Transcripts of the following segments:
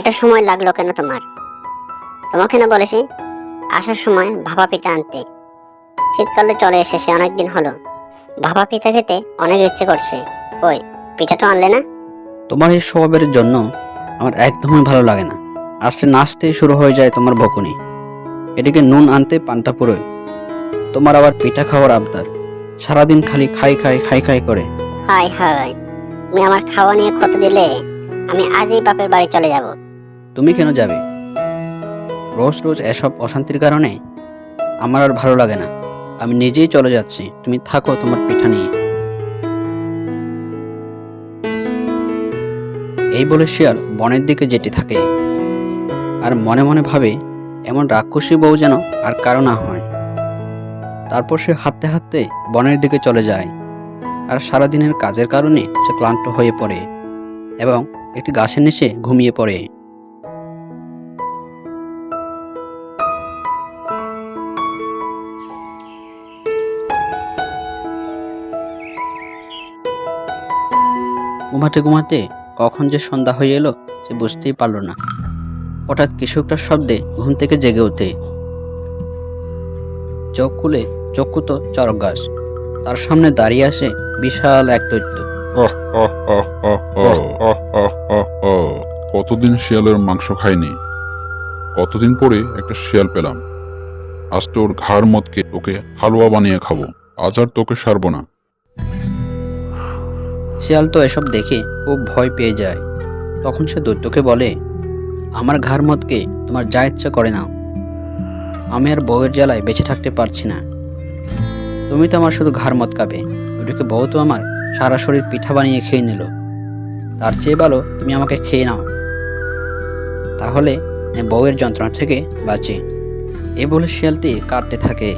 এত সময় লাগলো কেন তোমার? তোমাকে না বলেছি আসার সময় ভাপা পিঠা আনতে। শীতকালে চলে এসেছে, অনেকদিন হলো। ভাপা পিঠা খেতে অনেক ইচ্ছে করছে। কই, পিঠাটা আনলে না? তোমার এই স্বভাবের জন্য আমার একদমই ভালো লাগে না। আসতে নাচতেই শুরু হয়ে যায় তোমার বকুনি। এদিকে নুন আনতে পান্তা পুরোয়, তোমার আবার পিঠা খাওয়ার আবদার। সারাদিন খালি খাই খাই খাই খাই করে। হাই হাই, তুমি আমার খাওয়া নিয়ে ক্ষতি দিলে আমি আজই বাপের বাড়ি চলে যাব। তুমি কেন যাবে? রোজ রোজ এসব অশান্তির কারণে আমার আর ভালো লাগে না। আমি নিজেই চলে যাচ্ছি, তুমি থাকো তোমার পিঠা নিয়ে। এই বলে শিয়াল বনের দিকে যেতে থাকে আর মনে মনে ভাবে এমন রাক্ষসী বউ যেন আর কারো না হয়। তারপর সে হাঁটতে হাঁটতে বনের দিকে চলে যায় আর সারাদিনের কাজের কারণে সে ক্লান্ত হয়ে পড়ে এবং একটি গাছের নিচে ঘুমিয়ে পড়ে। ঘুমাতে ঘুমাতে কখন যে সন্ধ্যা হয়ে এলো সে বুঝতেই পারল না। হঠাৎ কিছু একটা শব্দে ঘুম থেকে জেগে ওঠে। চোখ খুলে চক্ষু চড়ক গাছ, তার সামনে দাঁড়িয়ে আসে বিশাল এক দৈত্য। কতদিন শিয়ালের মাংস খাইনি, কতদিন পরে একটা শিয়াল পেলাম। আজ তোর ঘাড় মদকে তোকে হালুয়া বানিয়ে খাবো। আজ আর তোকে সারবো না। শিয়াল তো এসব দেখে খুব ভয় পেয়ে যায়। তখন সে দৈত্যকে বলে, আমার ঘাড় মদকে তোমার যা ইচ্ছা করে নাও, আমি আর বউয়ের জ্বালায় বেঁচে থাকতে পারছি না। তুমি তো আমার শুধু ঘাড় মদ খাবে, ওদিকে বউ তো আমার সারা শরীর পিঠা বানিয়ে খেয়ে নিল। তার চেয়ে ভালো তুমি আমাকে খেয়ে নাও, তাহলে বউয়ের যন্ত্রণা থেকে বাঁচে। এ বলে শিয়ালটি কাটতে থাকে।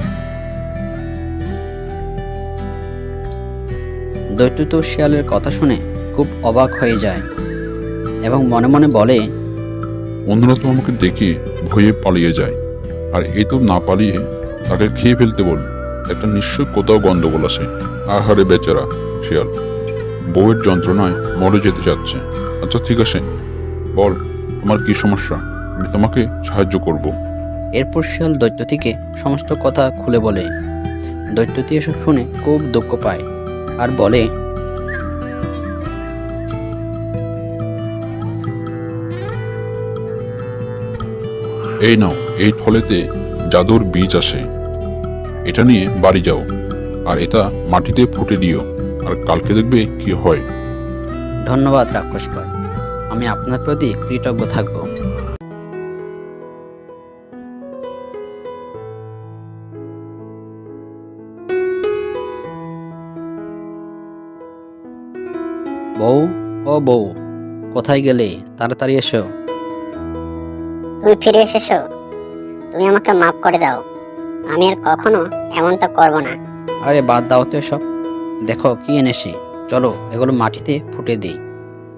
দৈত্য তো শিয়ালের কথা শুনে খুব অবাক হয়ে যায় এবং মনে মনে বলে, অন্যরা তো আমাকে দেখে ভয়ে পালিয়ে যায়, আর এই তো না পালিয়ে তাকে খেয়ে ফেলতে বল। একটা নিশ্চয় কোথাও গন্ডগোল আছে। আহারে বেচারা শিয়াল, বউয়ের যন্ত্রণায় মরে যেতে যাচ্ছে। আচ্ছা ঠিক আছে, বল তোমার কি সমস্যা, আমি তোমাকে সাহায্য করব। এরপর শিয়াল দৈত্যটিকে সমস্ত কথা খুলে বলে। দৈত্যটি এসব শুনে খুব দুঃখ পায় আর বলে, এই নাও, এই ফলেতে জাদুর বীজ আছে, এটা নিয়ে বাড়ি যাও আর এটা মাটিতে ফুটে দিও, আর কালকে দেখবে কি হয়। ধন্যবাদ রাক্ষস ভাই, আমি আপনার প্রতি কৃতজ্ঞ থাকব। বউ, ও বউ, কোথায় গেলে? তাড়াতাড়ি এসো। তুমি ফিরে এসেছো, তুমি আমাকে মাফ করে দাও। আমি আর কখনো এমনটা করব না। আরে বাদ দাও তো এসব, দেখো কি এনেছি। চলো এগুলো মাটিতে ফুটে দিই,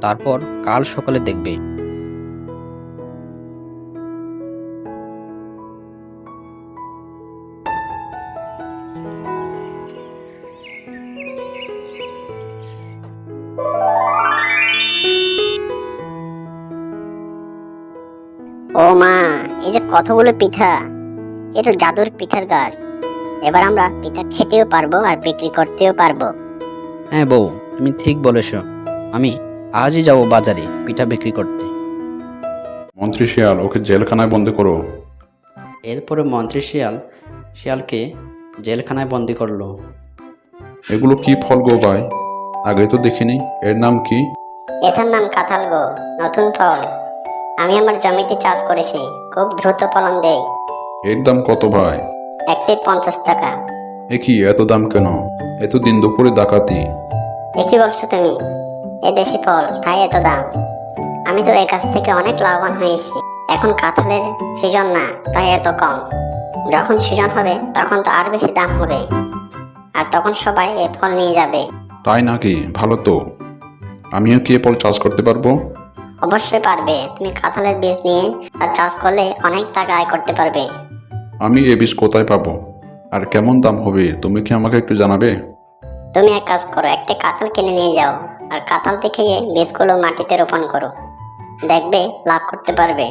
তারপর কাল সকালে দেখবে। ও মা, এই যে কতগুলো পিঠা! এটা জাদুর পিঠার গাছ। এবার আমরা পিঠা খেতেও পারবো আর বিক্রি করতেও পারবো। হ্যাঁ বউ, তুমি ঠিক বলেছ। আমি আজই যাব বাজারে পিঠা বিক্রি করতে। মন্ত্রী শিয়াল, ওকে জেলখানায় বন্দি করো। এরপরে মন্ত্রী শিয়ালকে জেলখানায় বন্দি করলো। এগুলো কি ফল গো ভাই, আগে তো দেখিনি। এর নাম কি? এটার নাম কাঁঠাল গো, নতুন ফল। আমি আমার জমিতে চাষ করেছি, খুব দ্রুত ফলন দেয়। এর দাম কত ভাই? একটি 50 টাকা। এ কি এত দাম কেন? এত দিন দুপুরে ডাকাতি। কি বলছো তুমি? এ দেশি ফল, তাই এত দাম। আমি তো এই গাছ থেকে অনেক লাভবান হয়েছি। এখন কাঁঠালের সিজন না, তাই এত কম। যখন সিজন হবে তখন তো আর বেশি দাম হবে, আর তখন সবাই এই ফল নিয়ে যাবে। তাই নাকি? ভালো তো, আমিও কি এ ফল চাষ করতে পারবো? অবশ্যই পারবে। তুমি কাঁঠালের বীজ নিয়ে আর চাষ করলে অনেক টাকা আয় করতে পারবে। আমি এ বীজ কোথায় পাবো, আর কেমন দাম হবে, তুমি কি আমাকে একটু জানাবে? তুমি এক কাজ করো, একটা কাঁঠাল কিনে নিয়ে যাও আর কাঁঠাল থেকে বীজগুলো মাটিতে রোপণ করো। দেখবে লাভ করতে পারবে।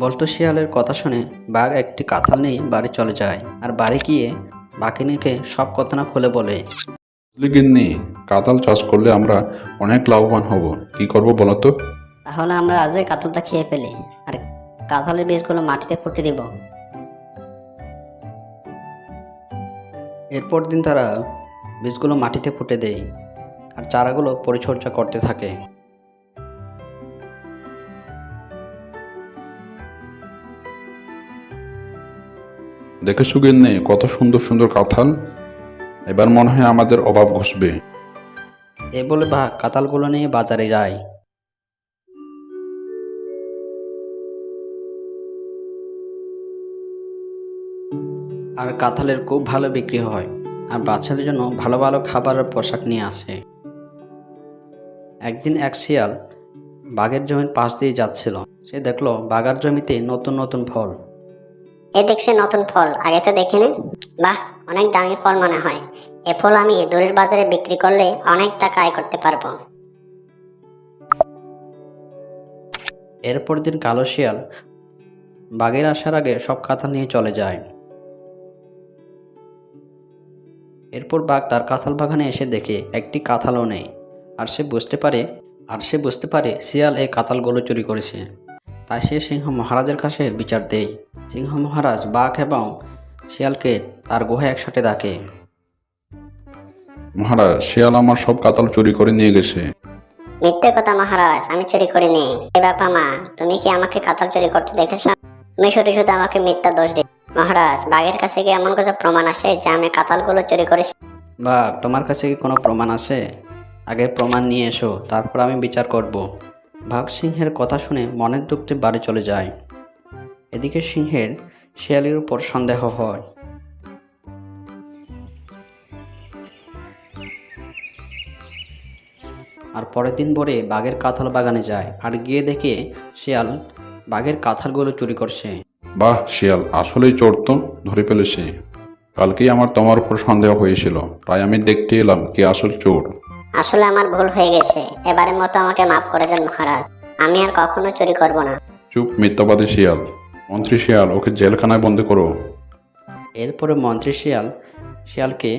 বল্টু শিয়ালের কথা শুনে বাঘ একটি কাঁঠাল নিয়ে বাড়ি চলে যায় আর বাড়ি গিয়ে বাঘিনীকে সব কথা না খুলে বলে। গিন্নি, কাঁঠাল চাষ করলে আমরা অনেক লাভবান হব। কি করব বলো তো? তাহলে আমরা আজই কাঁঠালটা খেয়ে ফেলি আর কাঁঠালের বীজগুলো মাটিতে পুঁতে দিব। এরপর দিন তারা বীজগুলো মাটিতে পুঁতে দেয় আর চারাগুলো পরিচর্যা করতে থাকে। দেখেছো গিন্নি, কত সুন্দর সুন্দর কাঁঠাল। এবার মনে হয় আমাদের অভাব ঘুষবে। এ বলে বাঘ কাঁঠালগুলো নিয়ে বাজারে যায়। আর কাঁঠালের খুব ভালো বিক্রি হয় আর বাচ্চাদের জন্য ভালো ভালো খাবার আর পোশাক নিয়ে আসে। একদিন এক শিয়াল বাঘের জমির পাশ দিয়ে যাচ্ছিল। সে দেখলো বাগার জমিতে নতুন নতুন ফল। এ দেখছি নতুন ফল, আগে তো দেখিনি। বাহ, অনেক দামি ফল মনে হয়। এ ফল আমি দূরের বাজারে বিক্রি করলে অনেক টাকা আয় করতে পারবো। এরপর দিন কালো শিয়াল বাঘের আসার আগে সব কাঁঠাল নিয়ে চলে যায়। এরপর বাঘ তার কাঁঠাল বাগানে এসে দেখে একটি কাঁঠালও নেই আর সে বুঝতে পারে শিয়াল এই কাঁঠালগুলো চুরি করেছে। তাই সে সিংহ মহারাজের কাছে বিচার দেয়। সিংহ মহারাজ বাঘ এবং শিয়ালকে তার গুহায় একসাথে ডাকে। মহারাজ, শিয়াল আমার সব কাঁঠাল চুরি করে নিয়ে গেছে। মিথ্যে কথা মহারাজ, আমি চুরি করিনি। এ বাবা মা, তুমি কি আমাকে কাঁঠাল চুরি করতে দেখেছ? তুমি শুধু শুধু আমাকে মিথ্যা দোষ দিচ্ছ। মহারাজ, বাঘের কাছে কি এমন কিছু প্রমাণ আছে যে আমি কাঁঠালগুলো চুরি করেছি? বাঘ, তোমার কাছে কি কোনো প্রমাণ আছে? আগে প্রমাণ নিয়ে এসো, তারপর আমি বিচার করব। বাঘ সিংহের কথা শুনে মনের দুঃখে বাড়ি চলে যায়। এদিকে সিংহের শিয়ালের উপর সন্দেহ হয়। আর পরের দিন ভোরে বাঘের কাঁঠাল বাগানে যায় আর গিয়ে দেখে শিয়াল বাঘের কাঁঠালগুলো চুরি করছে। বাহ, শিয়াল আসলেই চোর তো, ধরে ফেলেছে। কালকেই আমার তোমার উপর সন্দেহ হয়েছিল, তাই আমি দেখতে এলাম কে আসল চোর। আসলে আমার ভুল হয়ে গেছে, এবারের মতো আমাকে মাফ করে দেন মহারাজ। আমি আর কখনো চুরি করব না। চুপ, মিথ্যাবাদী শিয়াল। মন্ত্রী শিয়াল, ওকে জেলখানায় বন্দি করো। এরপরে মন্ত্রী শিয়ালকে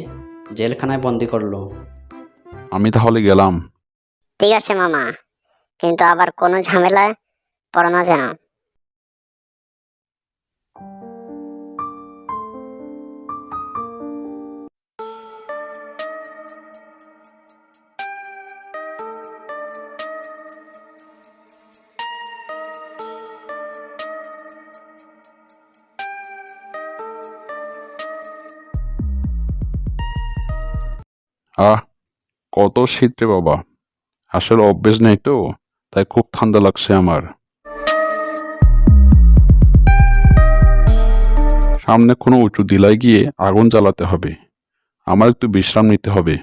জেলখানায় বন্দি করলো। আমি তাহলে গেলাম। ঠিক আছে মামা, কিন্তু আবার কোনো ঝামেলায় পড়ো না যেন। আহ, কত শীত রে বাবা। আসলে অভ্যেস নেই তো, তাই খুব ঠান্ডা লাগছে আমার। সামনে কোনো উঁচু টিলায় গিয়ে আগুন জ্বালাতে হবে। আমার একটু বিশ্রাম নিতে হবে।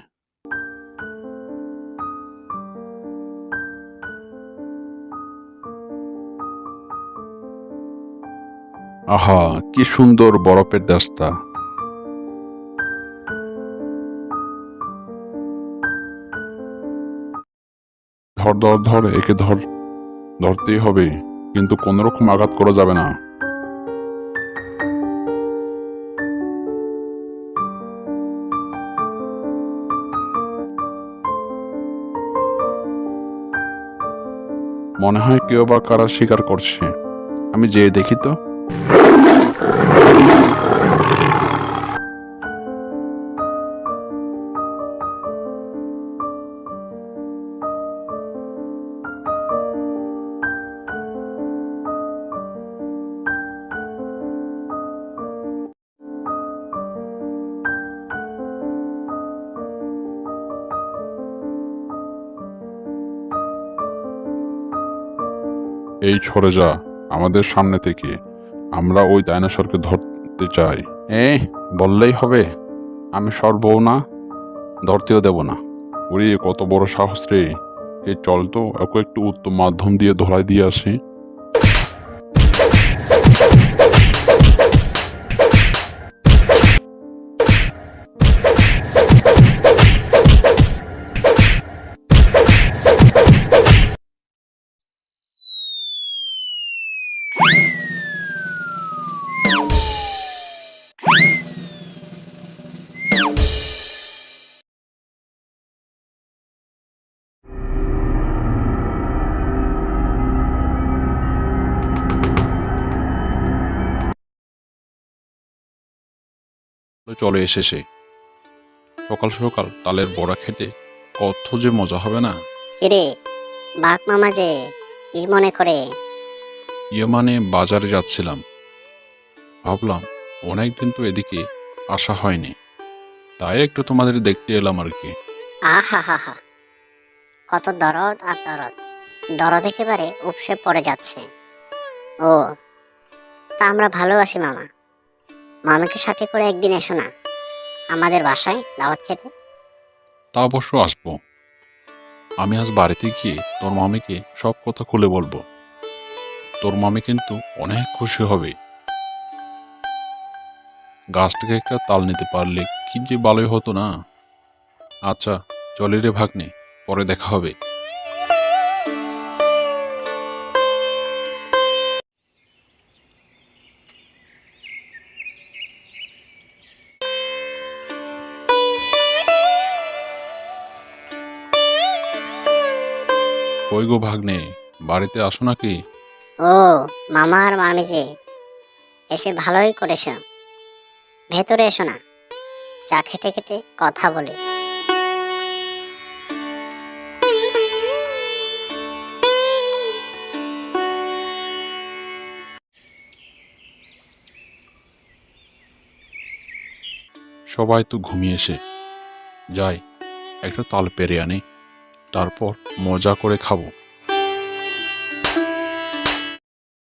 আহা, কি সুন্দর বরফের রাস্তা। ধর ধর ধর, একে ধরতেই হবে, কিন্তু কোনো রকম আঘাত করা যাবে না। মনে হয় কেউ বা কারা শিকার করছে। আমি যেয়ে দেখি তো। এই সরে যা আমাদের সামনে থেকে, আমরা ওই ডাইনোসরকে ধরতে চাই। বললেই হবে? আমি সরবও না, ধরতেও দেব না। ওরে কত বড় সাহস রে! চল তো, ওকে একটু উত্তম মাধ্যম দিয়ে ধরাই দিয়ে আসি। তো চলে এসেছে। সকাল সকাল তালের বড়া খেতে কত যে মজা হবে না। কিরে, বাঘ মামা যে, কি মনে করে? ইয়ে মানে বাজারে যাচ্ছিলাম, ভাবলাম অনেকদিন তো এদিকে আসা হয়নি, তাই একটু তোমাদের দেখতে এলাম আর কি। আহা হা হা, কত দরদ আর দরদ, দরদ একেবারে উপসে পড়ে যাচ্ছে। ও, তা আমরা ভালো আছি মামা। মামাকে সাথে করে একদিন এসো না আমাদের বাসায় দাওয়াত খেতে। তা অবশ্য আসবো। আমি আজ বাড়িতে গিয়ে তোর মামিকে সব কথা খুলে বলবো। তোর মামি কিন্তু অনেক খুশি হবে। গাছ থেকে একটা তাল নিতে পারলে কি যে ভালোই হতো না। আচ্ছা, চলি রে ভাগ্নে, পরে দেখা হবে। কই গো ভাগ্নে, বাড়িতে আসো নাকি? ও, মামা আর মামি যে, এসে ভালোই করেছো। ভেতরে এসো না, চা খেতে খেতে কথা বলি। সবাই তো ঘুমিয়েছে, যাই একটা তাল পেরে আনি, তারপর মজা করে খাবো।